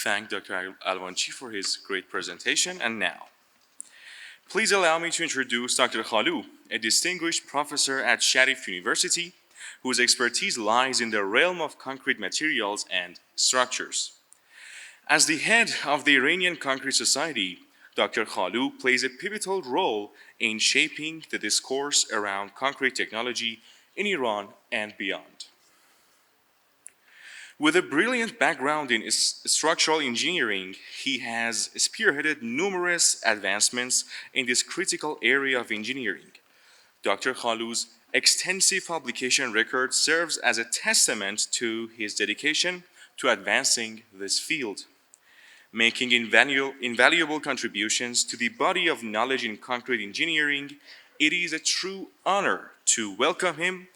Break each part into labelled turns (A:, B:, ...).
A: thank Dr. Alwanchi for his great presentation. And now, please allow me to introduce Dr. Khaloo, a distinguished professor at Sharif University, whose expertise lies in the realm of concrete materials and structures. As the head of the Iranian Concrete Society, Dr. Khaloo plays a pivotal role in shaping the discourse around concrete technology in Iran and beyond. With a brilliant background in structural engineering, he has spearheaded numerous advancements in this critical area of engineering. Dr. Khaloo's extensive publication record serves as a testament to his dedication to advancing this field. Making invaluable contributions to the body of knowledge in concrete engineering, it is a true honor to welcome him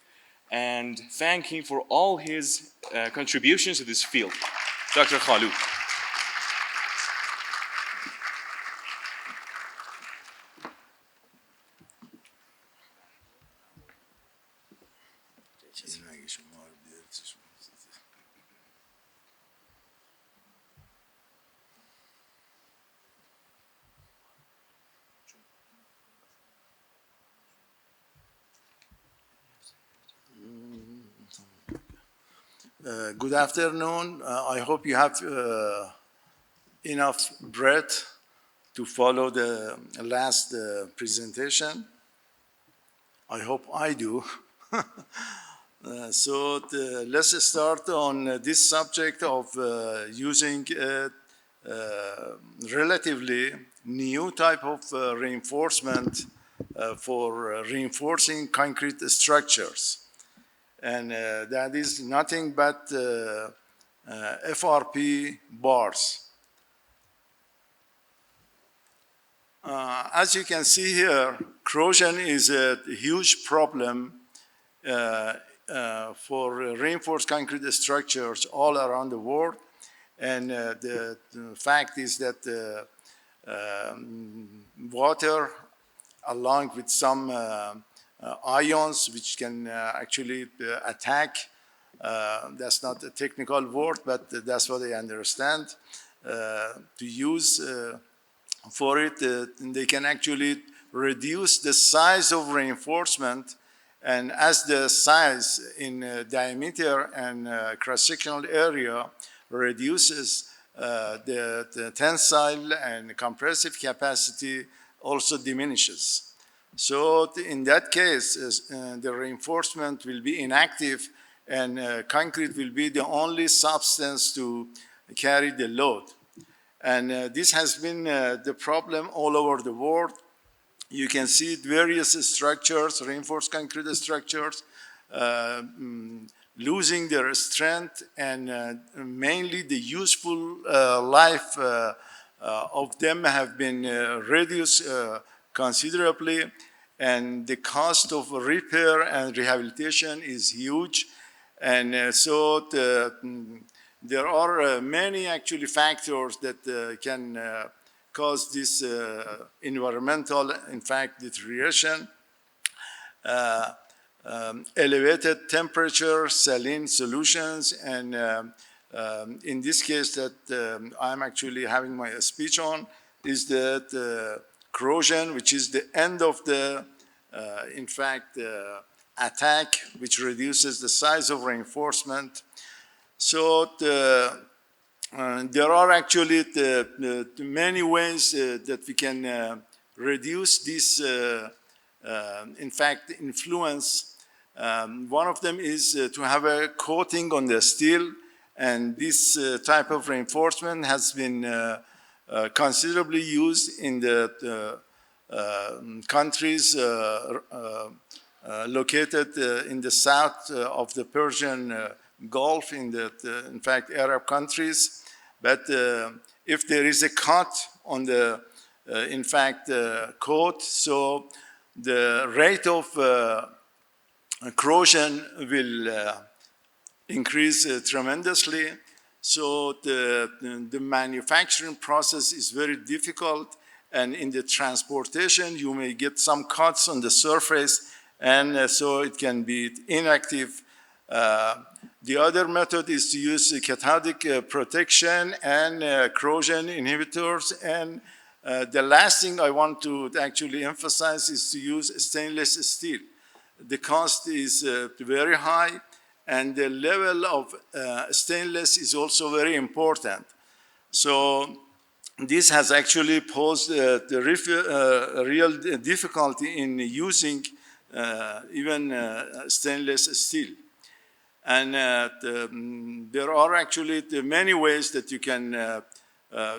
A: and thank him for all his contributions to this field. Dr. Khaloo.
B: Good afternoon. I hope you have enough breath to follow the last presentation. I hope I do. Let's start on this subject of using a relatively new type of reinforcement for reinforcing concrete structures. And that is nothing but FRP bars. As you can see here, corrosion is a huge problem for reinforced concrete structures all around the world. And the fact is that water, along with some ions which can actually attack. That's not a technical word, but that's what I understand. To use for it, they can actually reduce the size of reinforcement, and as the size in diameter and cross-sectional area reduces, the tensile and compressive capacity also diminishes. So in that case, the reinforcement will be inactive, and concrete will be the only substance to carry the load. And this has been the problem all over the world. You can see various structures, reinforced concrete structures, losing their strength, and mainly the useful life of them have been reduced considerably, and the cost of repair and rehabilitation is huge. And there are many actually factors that can cause this environmental, in fact, deterioration. Elevated temperature, saline solutions, and in this case that I'm actually having my speech on is that corrosion, which is the end of the, in fact, attack, which reduces the size of reinforcement. So there are actually many ways that we can reduce this, in fact, influence. One of them is to have a coating on the steel, and this type of reinforcement has been considerably used in the countries located in the south of the Persian Gulf, in fact, Arab countries. But if there is a cut on the, in fact, coat, so the rate of corrosion will increase tremendously. So the manufacturing process is very difficult, and in the transportation, you may get some cuts on the surface, and so it can be inactive. The other method is to use cathodic protection and corrosion inhibitors. And the last thing I want to actually emphasize is to use stainless steel. The cost is very high, and the level of stainless is also very important. So this has actually posed the real difficulty in using even stainless steel. And there are actually many ways that you can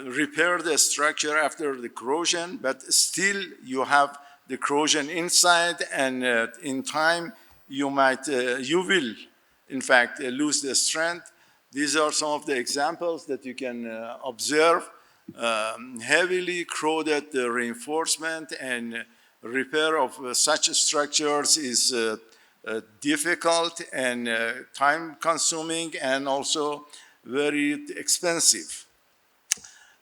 B: repair the structure after the corrosion, but still you have the corrosion inside, and in time you will, in fact, lose the strength. These are some of the examples that you can observe. Heavily corroded reinforcement and repair of such structures is difficult and time-consuming and also very expensive.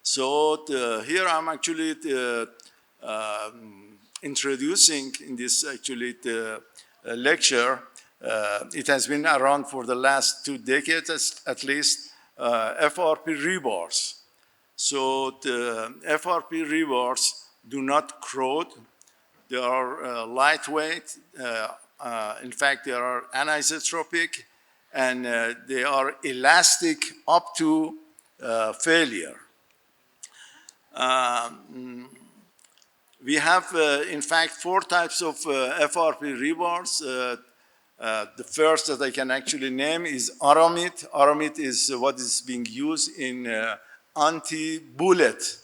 B: So here I'm actually introducing in this actually lecture. It has been around for the last 2 decades at least, FRP rebars. So the FRP rebars do not corrode. They are lightweight. In fact, they are anisotropic, and they are elastic up to failure. We have, in fact, 4 types of FRP rebars. The first that I can actually name is aramid. Aramid is what is being used in anti-bullet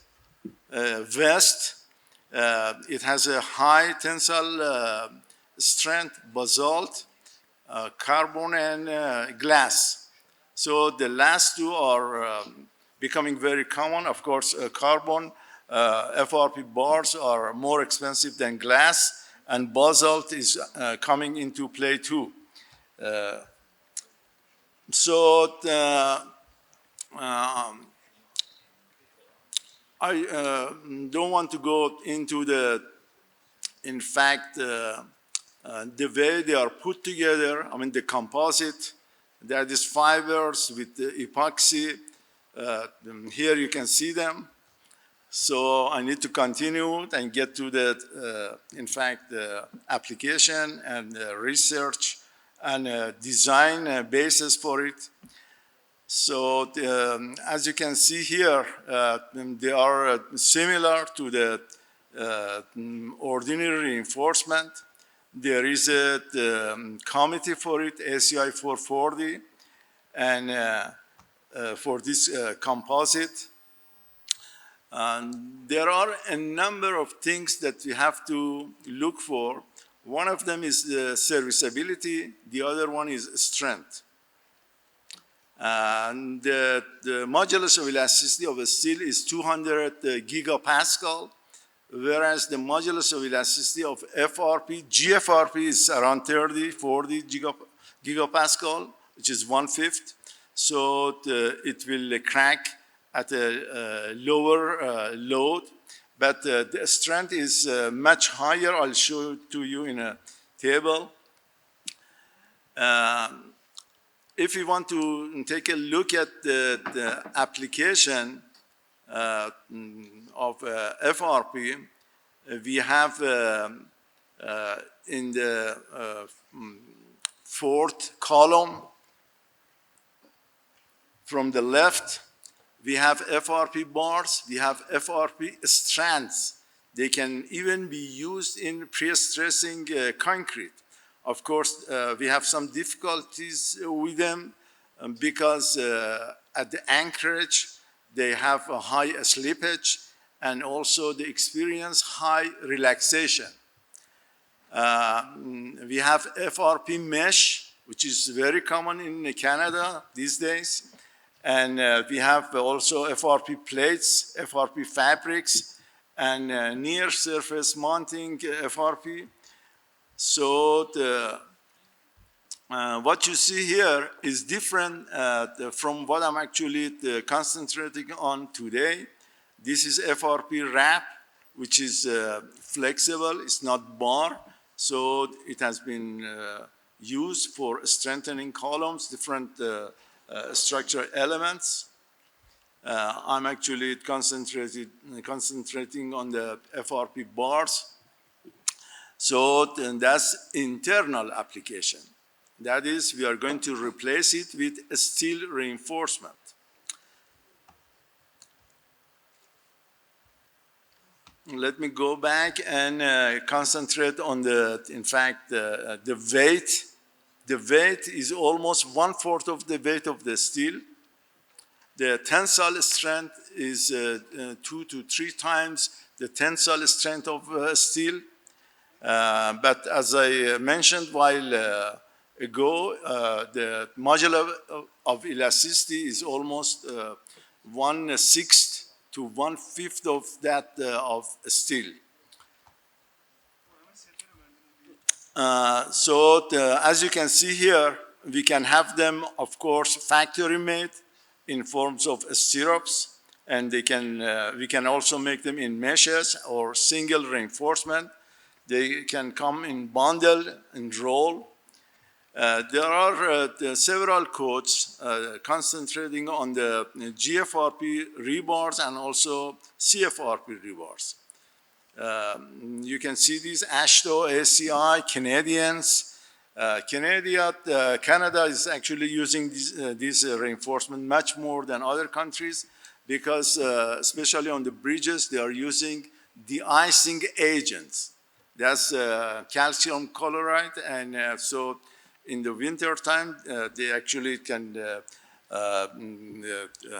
B: vest. It has a high tensile strength, basalt, carbon, and glass. So the last 2 are becoming very common. Of course, carbon FRP bars are more expensive than glass, and basalt is coming into play too. I don't want to go into in fact, the way they are put together. I mean, the composite, that is fibers with the epoxy. Here you can see them. So I need to continue and get to the, in fact, the application and research and design basis for it. So as you can see here, they are similar to the ordinary reinforcement. There is a committee for it, ACI 440, and for this composite. There are a number of things that we have to look for. One of them is the serviceability. The other one is strength. And the modulus of elasticity of a steel is 200 gigapascal, whereas the modulus of elasticity of FRP, GFRP is around 30, 40 gigapascal, which is 1/5. So it will crack at a lower load, but the strength is much higher. I'll show it to you in a table. If you want to take a look at the application of FRP, we have in the 4th column from the left, we have FRP bars, we have FRP strands. They can even be used in pre-stressing concrete. Of course, we have some difficulties with them because at the anchorage, they have a high slippage, and also they experience high relaxation. We have FRP mesh, which is very common in Canada these days. And we have also FRP plates, FRP fabrics, and near surface mounting FRP. So what you see here is different from what I'm actually concentrating on today. This is FRP wrap, which is flexible, it's not bar. So it has been used for strengthening columns, different structural elements. I'm actually concentrating on the FRP bars. So that's internal application. That is, we are going to replace it with a steel reinforcement. Let me go back and concentrate on in fact, the weight. The weight is almost 1/4 of the weight of the steel. The tensile strength is 2 to 3 times the tensile strength of steel. But as I mentioned while ago, the modular of elasticity is almost 1/6 to 1/5 of that of steel. As you can see here, we can have them, of course, factory made in forms of stirrups, and we can also make them in meshes or single reinforcement. They can come in bundle and roll. There are several codes concentrating on the GFRP rebars and also CFRP rebars. You can see these ASHTO, ACI, Canadians. Canada is actually using this reinforcement much more than other countries because, especially on the bridges, they are using de-icing agents. That's calcium chloride, and so in the winter time, they actually can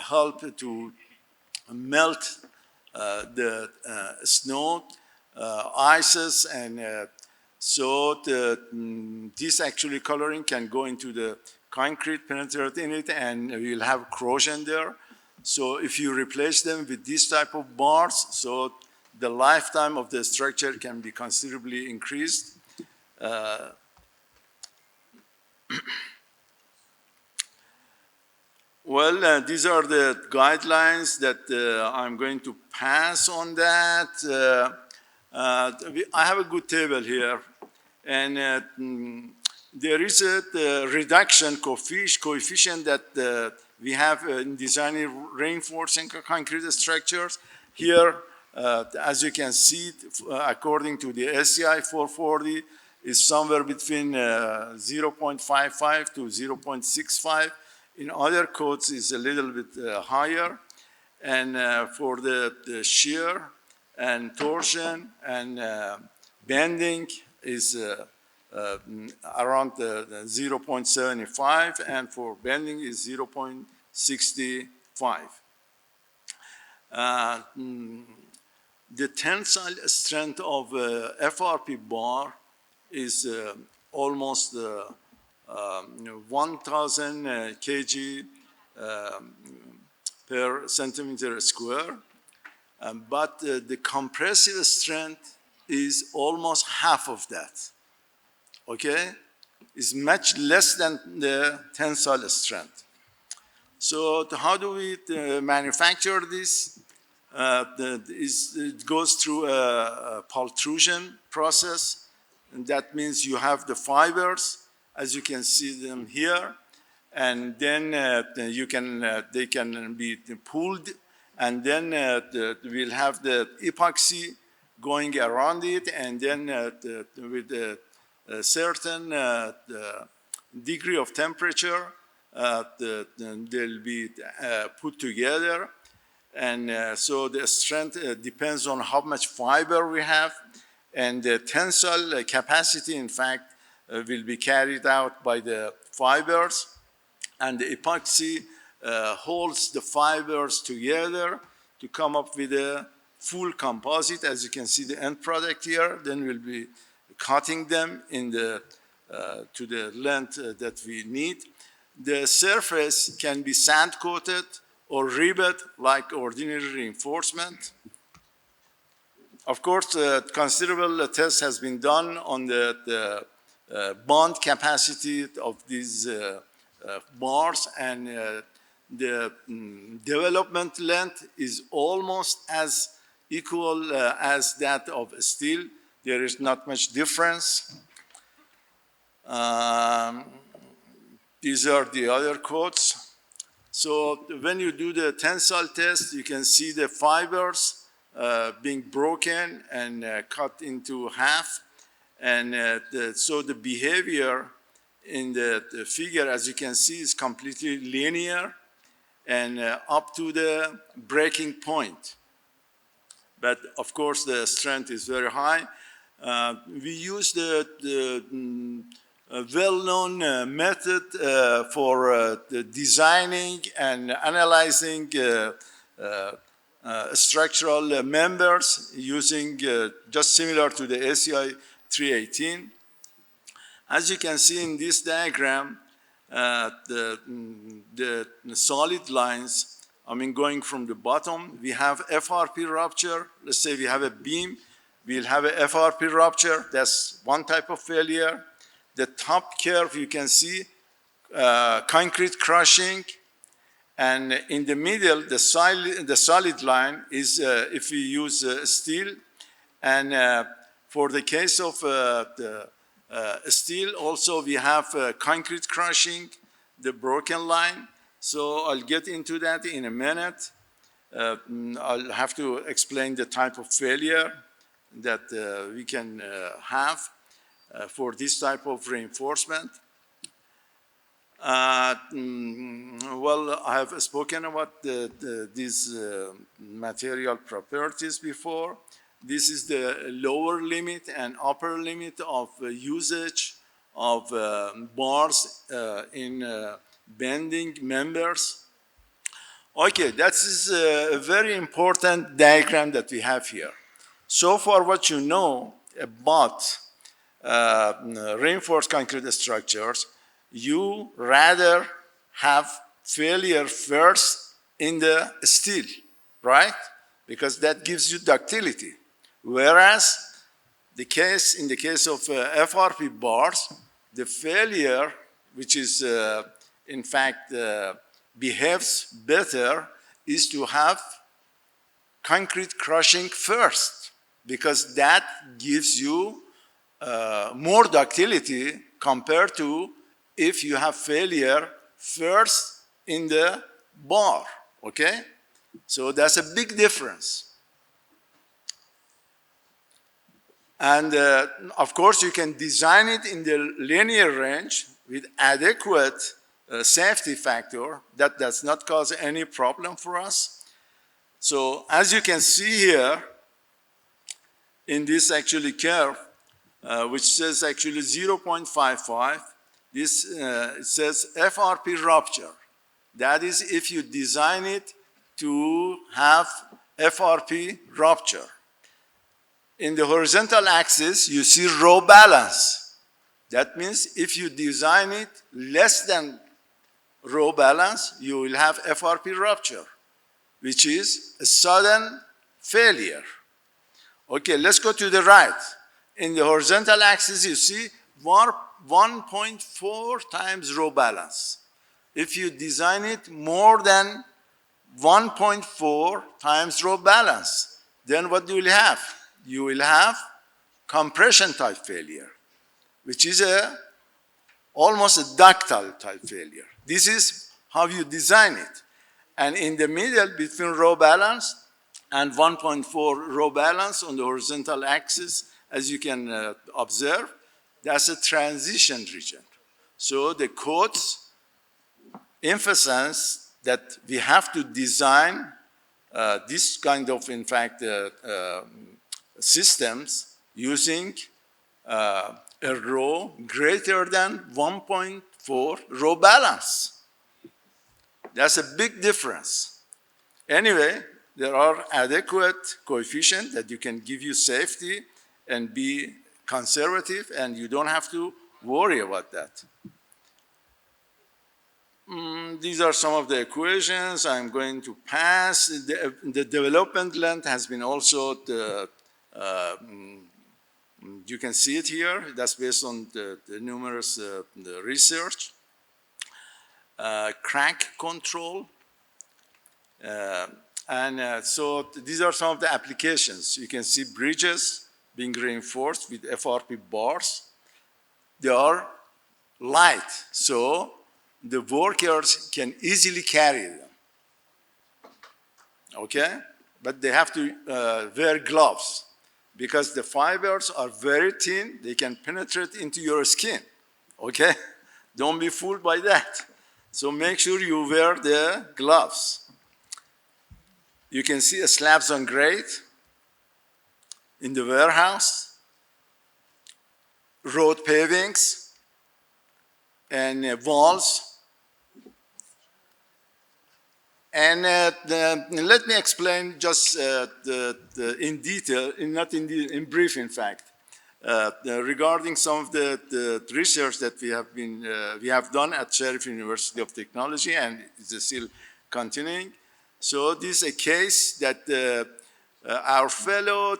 B: help to melt the snow, ices, and this actually coloring can go into the concrete, penetrate in it, and you'll have corrosion there. So if you replace them with this type of bars, so the lifetime of the structure can be considerably increased. Well, these are the guidelines that I'm going to pass on that. I have a good table here, and there is a reduction coefficient that we have in designing reinforcing concrete structures. Here, as you can see, according to the SCI 440, is somewhere between 0.55 to 0.65. In other codes, is a little bit higher. And for the shear and torsion and bending is around 0.75, and for bending is 0.65. The tensile strength of FRP bar is almost 1,000 kg per centimeter square, but the compressive strength is almost half of that. Okay, it's much less than the tensile strength. So how do we manufacture this? It goes through a pultrusion process, and that means you have the fibers, as you can see them here, and then they can be pulled, and then we'll have the epoxy going around it, and then with a certain degree of temperature, they'll be put together. And so the strength depends on how much fiber we have, and the tensile capacity, in fact, will be carried out by the fibers, and the epoxy holds the fibers together to come up with a full composite. As you can see the end product here, then we'll be cutting them in to the length that we need. The surface can be sand coated or ribbed like ordinary reinforcement. Of course, considerable test has been done on the bond capacity of these bars, and the development length is almost as equal as that of steel. There is not much difference. Um, these are the other codes. So when you do the tensile test, you can see the fibers being broken and cut into half. And so the behavior in the figure, as you can see, is completely linear and up to the breaking point. But of course, the strength is very high. We use the well-known method for the designing and analyzing structural members using just similar to the ACI 318. As you can see in this diagram, the solid lines, I mean, going from the bottom, we have FRP rupture. Let's say we have a beam, we'll have a FRP rupture. That's one type of failure. The top curve, you can see concrete crushing. And in the middle, the solid line is if we use steel. And for the case of the steel, also we have concrete crushing, the broken line. So I'll get into that in a minute. I'll have to explain the type of failure that we can have for this type of reinforcement. Well, I have spoken about these material properties before. This is the lower limit and upper limit of usage of bars in bending members. Okay, that is a very important diagram that we have here. So far, what you know about reinforced concrete structures, you rather have failure first in the steel, right? Because that gives you ductility. Whereas in the case of FRP bars, the failure, which is in fact behaves better, is to have concrete crushing first, because that gives you more ductility compared to if you have failure first in the bar, okay? So that's a big difference. And of course, you can design it in the linear range with adequate safety factor that does not cause any problem for us. So as you can see here, in this actually curve, which says actually 0.55, this it says FRP rupture. That is if you design it to have FRP rupture. In the horizontal axis, you see row balance. That means if you design it less than row balance, you will have FRP rupture, which is a sudden failure. Okay, let's go to the right. In the horizontal axis, you see 1.4 times row balance. If you design it more than 1.4 times row balance, then what you will have? You will have compression type failure, which is almost a ductile type failure. This is how you design it. And in the middle between row balance and 1.4 row balance on the horizontal axis, as you can observe, that's a transition region. So the codes emphasize that we have to design this kind of, in fact, systems using a row greater than 1.4 row balance. That's a big difference. Anyway, there are adequate coefficients that you can give you safety and be conservative, and you don't have to worry about that. These are some of the equations I'm going to pass. The development length has been also, you can see it here. That's based on the numerous the research. Crack control. So these are some of the applications. You can see bridges being reinforced with FRP bars. They are light, so the workers can easily carry them. Okay? But they have to wear gloves because the fibers are very thin. They can penetrate into your skin. Okay? Don't be fooled by that. So make sure you wear the gloves. You can see slabs on grade in the warehouse, road pavings, and walls. And let me explain just in detail, in brief, in fact, regarding some of the research that we have done at Sharif University of Technology, and it's still continuing. So this is a case that our fellow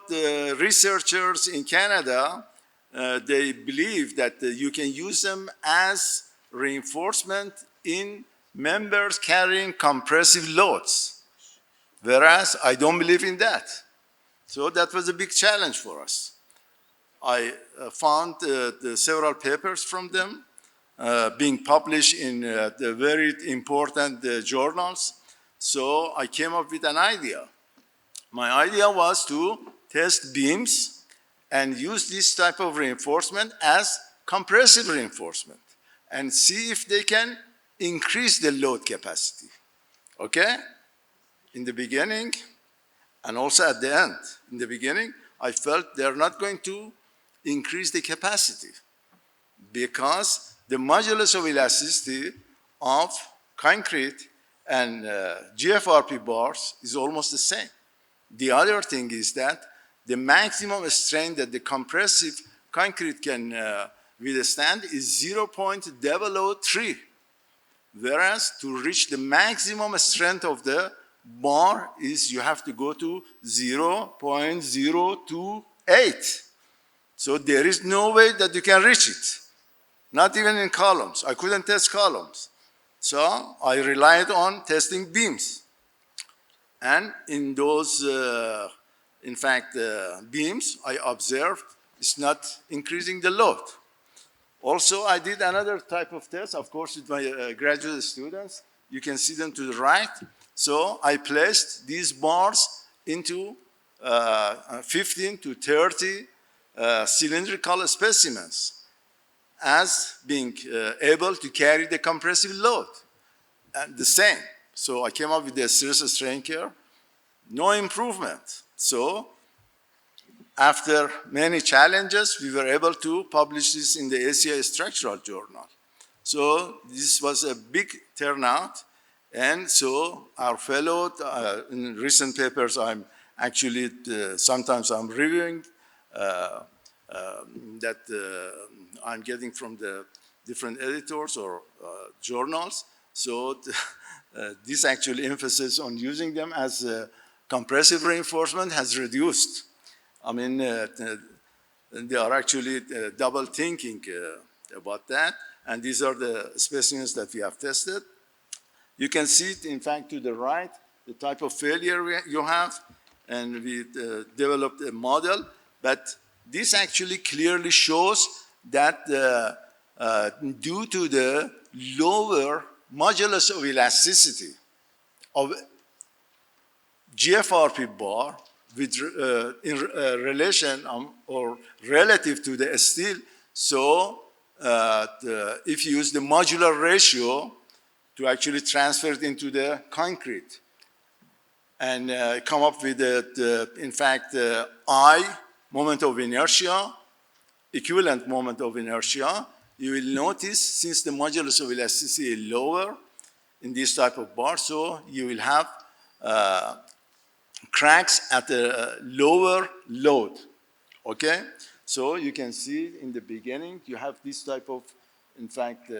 B: researchers in Canada, they believe that you can use them as reinforcement in members carrying compressive loads, whereas I don't believe in that. So that was a big challenge for us. I found several papers from them being published in the very important journals. So I came up with an idea. My idea was to test beams and use this type of reinforcement as compressive reinforcement and see if they can increase the load capacity. Okay? In the beginning, and also at the end. In the beginning, I felt they're not going to increase the capacity because the modulus of elasticity of concrete and GFRP bars is almost the same. The other thing is that the maximum strain that the compressive concrete can withstand is 0.003, whereas to reach the maximum strength of the bar is you have to go to 0.028. So there is no way that you can reach it, not even in columns. I couldn't test columns. So I relied on testing beams. And in those, in fact, beams, I observed it's not increasing the load. Also, I did another type of test, of course, with my graduate students. You can see them to the right. So I placed these bars into 15 to 30 cylindrical specimens as being able to carry the compressive load. And the same. So I came up with the stress strain curve. No improvement. So after many challenges, we were able to publish this in the ACI Structural Journal. So this was a big turnout. And so our fellow, in recent papers, I'm actually, sometimes I'm reviewing that I'm getting from the different editors or journals. So this actually emphasis on using them as compressive reinforcement has reduced. I mean, they are actually double thinking about that. And these are the specimens that we have tested. You can see it, in fact, to the right, the type of failure you have. And we developed a model. But this actually clearly shows that due to the lower modulus of elasticity of GFRP bar with in relation or relative to the steel. So if you use the modular ratio to actually transfer it into the concrete and come up with in fact, I, moment of inertia, equivalent moment of inertia, you will notice since the modulus of elasticity is lower in this type of bar, so you will have cracks at a lower load, okay? So you can see in the beginning, you have this type of, in fact,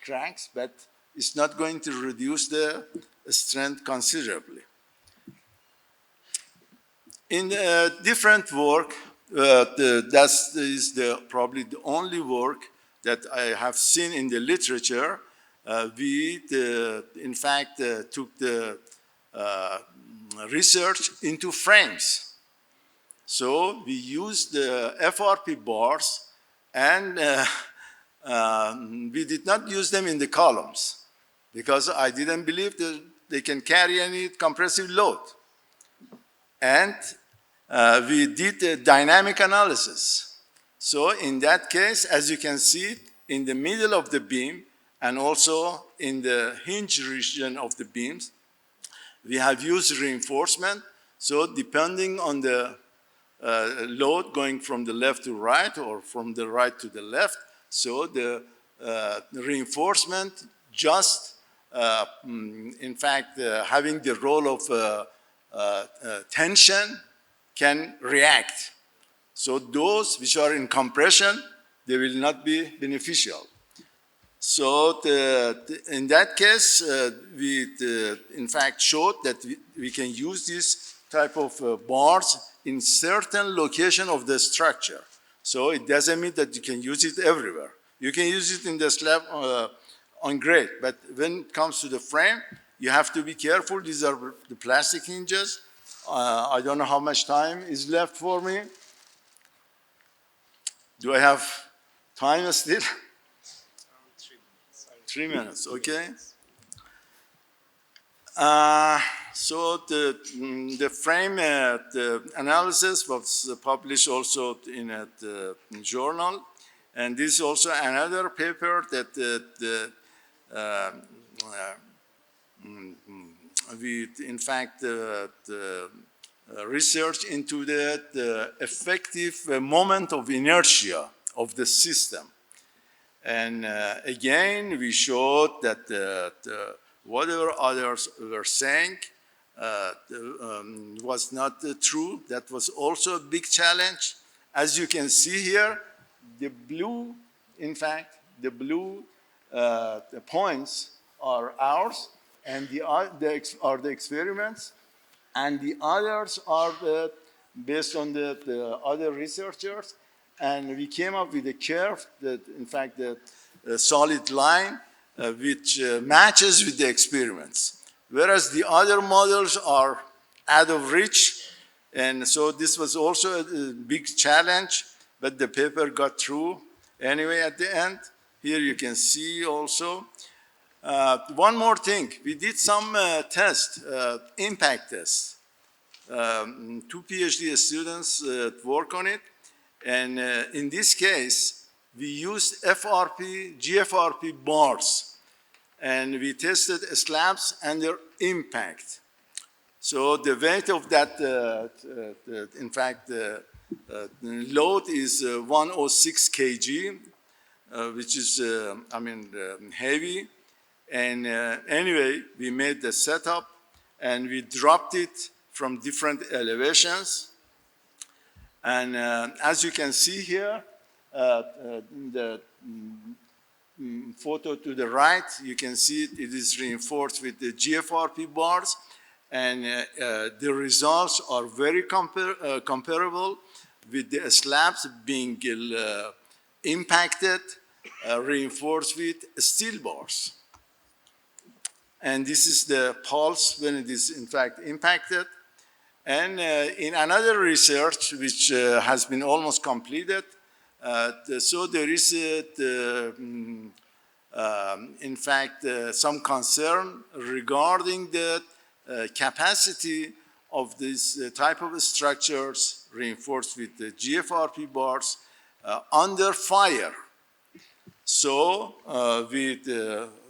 B: cracks, but it's not going to reduce the strength considerably. In different work, that is probably the only work that I have seen in the literature. We, in fact, took the research into frames. So we used the FRP bars and we did not use them in the columns because I didn't believe that they can carry any compressive load. And we did a dynamic analysis. So in that case, as you can see, in the middle of the beam and also in the hinge region of the beams, we have used reinforcement. So depending on the load going from the left to right or from the right to the left, so the reinforcement just, in fact, having the role of tension can react. So those which are in compression, they will not be beneficial. So in that case, we in fact showed that we can use this type of bars in certain location of the structure. So it doesn't mean that you can use it everywhere. You can use it in the slab on grade, but when it comes to the frame, you have to be careful. These are the plastic hinges. I don't know how much time is left for me. Do I have time still? 3 minutes, okay. So the frame the analysis was published also in a journal, and this is also another paper that we in fact research into the effective moment of inertia of the system. And again, we showed that whatever others were saying was not true. That was also a big challenge. As you can see here, the blue, in fact, the blue the points are ours, and are the experiments, and the others are based on the other researchers. And we came up with a curve that, in fact, the solid line which matches with the experiments. Whereas the other models are out of reach. And so this was also a big challenge, but the paper got through anyway at the end. Here you can see also. One more thing, we did some impact tests. 2 PhD students work on it. And in this case, we used FRP, GFRP bars, and we tested slabs and their impact. So the weight of that, in fact, load is 106 kg, which is, heavy. And anyway, we made the setup, and we dropped it from different elevations. And as you can see here, the photo to the right, you can see it is reinforced with the GFRP bars, and the results are very comparable with the slabs being impacted, reinforced with steel bars. And this is the pulse when it is in fact impacted. And in another research, which has been almost completed, so there is, in fact, some concern regarding the capacity of this type of structures reinforced with the GFRP bars under fire. So,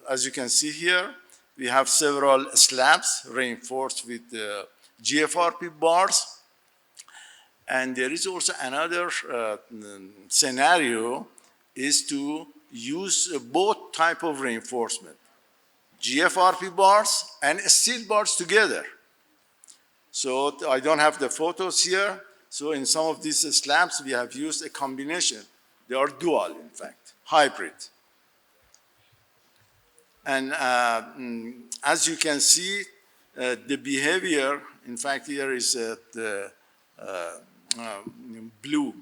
B: as you can see here, we have several slabs reinforced with GFRP bars. And there is also another scenario is to use both type of reinforcement, GFRP bars and steel bars together. So I don't have the photos here. So in some of these slabs, we have used a combination. They are dual, in fact, hybrid. And as you can see, the behavior, in fact, here is the blue,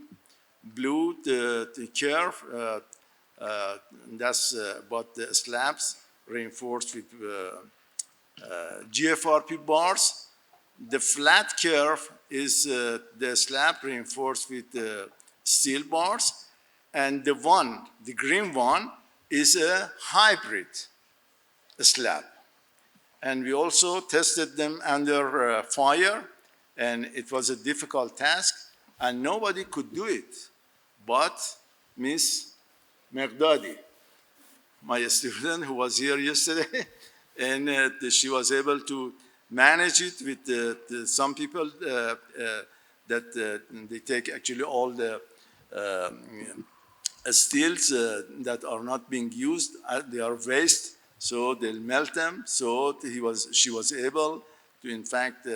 B: the curve, that's about the slabs reinforced with GFRP bars. The flat curve is the slab reinforced with steel bars. and the green one, is a hybrid slab. And we also tested them under fire, and it was a difficult task, and nobody could do it but Miss Meghdadi, my student who was here yesterday, and she was able to manage it with some people that they take actually all the steels that are not being used, they are waste, so they'll melt them. So she was able to, in fact,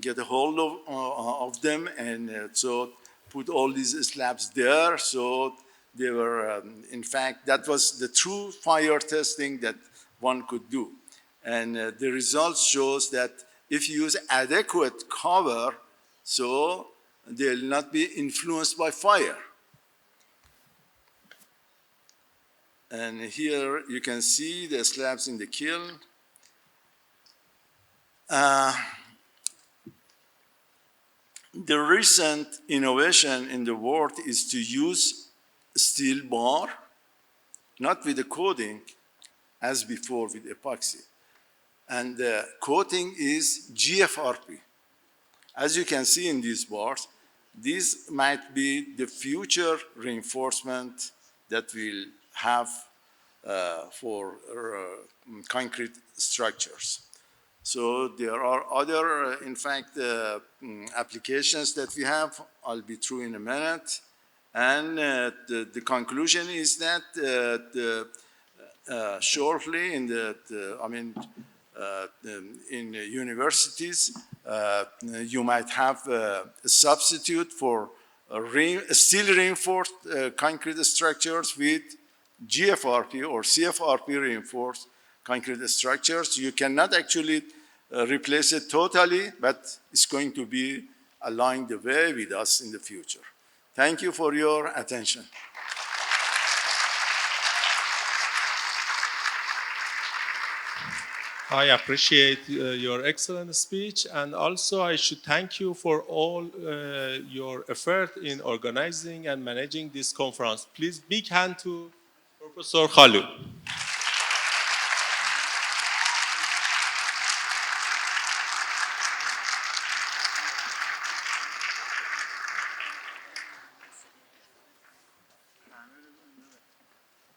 B: get a hold of them, and so put all these slabs there. So they were, in fact, that was the true fire testing that one could do. And the results shows that if you use adequate cover, so they'll not be influenced by fire. And here you can see the slabs in the kiln. The recent innovation in the world is to use steel bar, not with the coating as before with epoxy. And the coating is GFRP. As you can see in these bars, these might be the future reinforcement that we'll have for concrete structures. So there are other, in fact, applications that we have. I'll be through in a minute. And the conclusion is that shortly in in universities, you might have a substitute for steel reinforced concrete structures with GFRP or CFRP reinforced concrete structures. You cannot actually replace it totally, but it's going to be along the way with us in the future. Thank you for your attention.
C: I appreciate your excellent speech, and also I should thank you for all your effort in organizing and managing this conference. Please, big hand to Professor Khaloo.